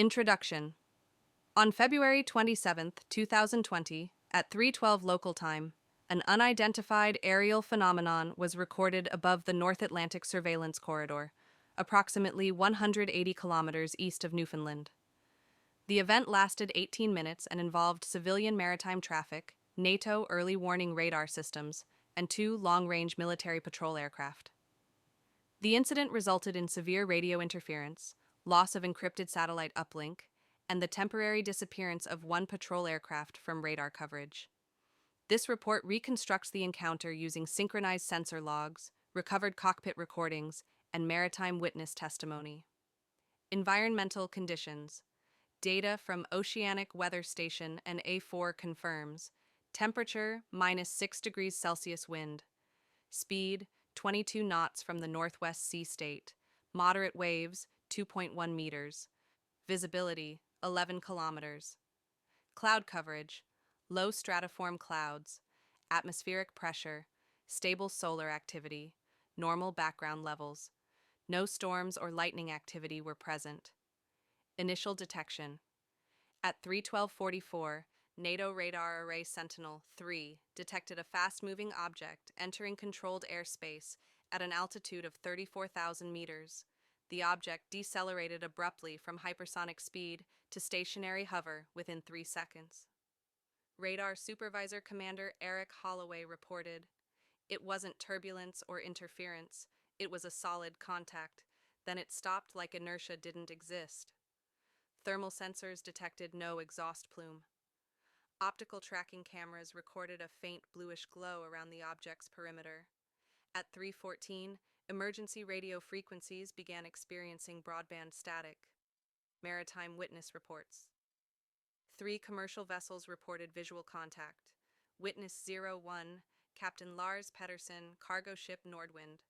Introduction. On February 27, 2020, at 3:12 local time, an unidentified aerial phenomenon was recorded above the North Atlantic Surveillance Corridor, approximately 180 kilometers east of Newfoundland. The event lasted 18 minutes and involved civilian maritime traffic, NATO early warning radar systems, and two long-range military patrol aircraft. The incident resulted in severe radio interference, loss of encrypted satellite uplink, and the temporary disappearance of one patrol aircraft from radar coverage. This report reconstructs the encounter using synchronized sensor logs, recovered cockpit recordings, and maritime witness testimony. Environmental conditions. Data from Oceanic Weather Station and A4 confirms temperature -6 degrees Celsius wind, speed 22 knots from the northwest sea state, moderate waves 2.1 meters, visibility 11 kilometers. Cloud coverage, low stratiform clouds, atmospheric pressure, stable solar activity, normal background levels. No storms or lightning activity were present. Initial detection. At 3:12:44, NATO Radar Array Sentinel-3 detected a fast-moving object entering controlled airspace at an altitude of 34,000 meters. The object decelerated abruptly from hypersonic speed to stationary hover within 3 seconds. Radar Supervisor Commander Eric Holloway reported, "It wasn't turbulence or interference, it was a solid contact. Then it stopped like inertia didn't exist." Thermal sensors detected no exhaust plume. Optical tracking cameras recorded a faint bluish glow around the object's perimeter. At 3:14, emergency radio frequencies began experiencing broadband static. Maritime witness reports. 3 commercial vessels reported visual contact. Witness 01, Captain Lars Pedersen, cargo ship Nordwind.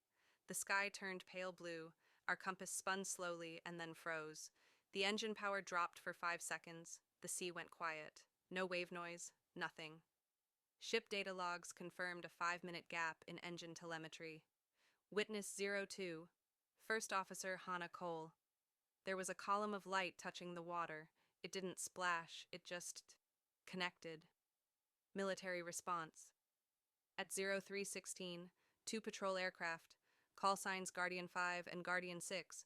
The sky turned pale blue, our compass spun slowly and then froze. The engine power dropped for 5 seconds. The sea went quiet. No wave noise, nothing. Ship data logs confirmed a 5-minute gap in engine telemetry. Witness 02, First Officer Hannah Cole. There was a column of light touching the water. It didn't splash, it just connected. Military response. At 03:16, 2 patrol aircraft, call signs Guardian 5 and Guardian 6,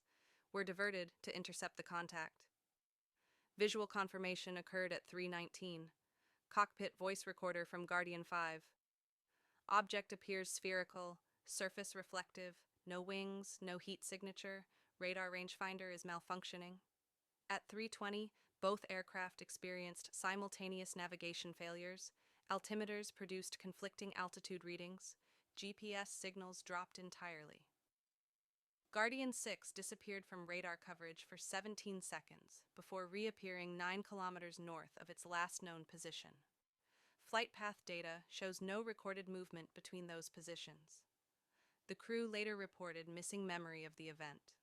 were diverted to intercept the contact. Visual confirmation occurred at 3:19. Cockpit voice recorder from Guardian 5. Object appears spherical, surface reflective, no wings, no heat signature, radar rangefinder is malfunctioning. At 3:20, both aircraft experienced simultaneous navigation failures, altimeters produced conflicting altitude readings, GPS signals dropped entirely. Guardian 6 disappeared from radar coverage for 17 seconds before reappearing 9 kilometers north of its last known position. Flight path data shows no recorded movement between those positions. The crew later reported missing memory of the event.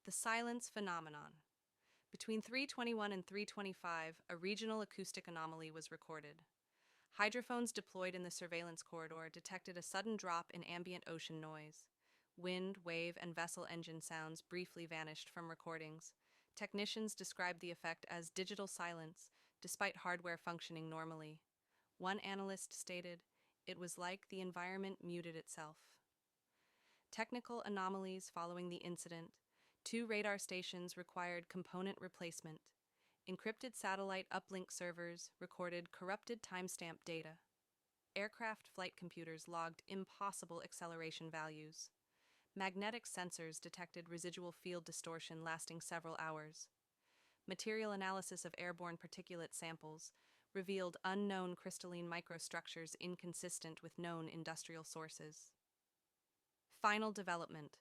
The silence phenomenon. Between 3:21 and 3:25, a regional acoustic anomaly was recorded. Hydrophones deployed in the surveillance corridor detected a sudden drop in ambient ocean noise. Wind, wave, and vessel engine sounds briefly vanished from recordings. Technicians described the effect as digital silence, despite hardware functioning normally. One analyst stated, "It was like the environment muted itself." Technical anomalies following the incident. 2 radar stations required component replacement. Encrypted satellite uplink servers recorded corrupted timestamp data. Aircraft flight computers logged impossible acceleration values. Magnetic sensors detected residual field distortion lasting several hours. Material analysis of airborne particulate samples revealed unknown crystalline microstructures inconsistent with known industrial sources. Final development.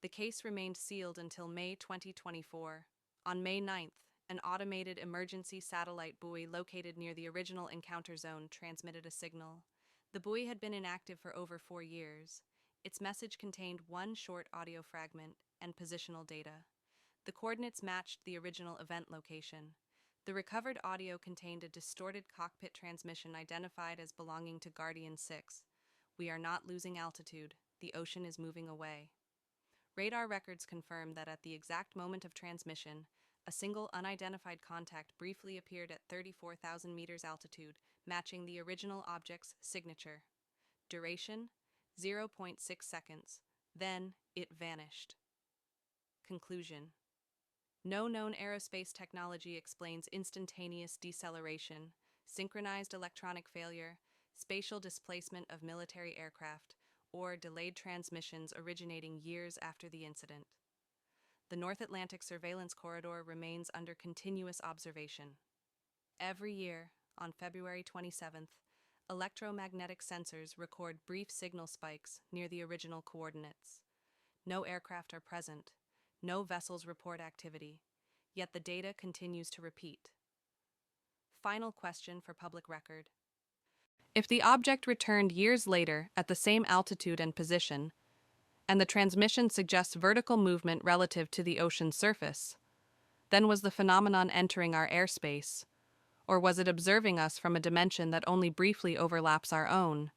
The case remained sealed until May 2024. On May 9th, an automated emergency satellite buoy located near the original encounter zone transmitted a signal. The buoy had been inactive for over 4 years. Its message contained one short audio fragment and positional data. The coordinates matched the original event location. The recovered audio contained a distorted cockpit transmission identified as belonging to Guardian 6. "We are not losing altitude. The ocean is moving away." Radar records confirm that at the exact moment of transmission, a single unidentified contact briefly appeared at 34,000 meters altitude, matching the original object's signature. Duration: 0.6 seconds. Then it vanished. Conclusion: no known aerospace technology explains instantaneous deceleration, synchronized electronic failure, spatial displacement of military aircraft, or delayed transmissions originating years after the incident. The North Atlantic surveillance corridor remains under continuous observation. Every year, on February 27th, electromagnetic sensors record brief signal spikes near the original coordinates. No aircraft are present, no vessels report activity, yet the data continues to repeat. Final question for public record. If the object returned years later at the same altitude and position, and the transmission suggests vertical movement relative to the ocean's surface, then was the phenomenon entering our airspace, or was it observing us from a dimension that only briefly overlaps our own?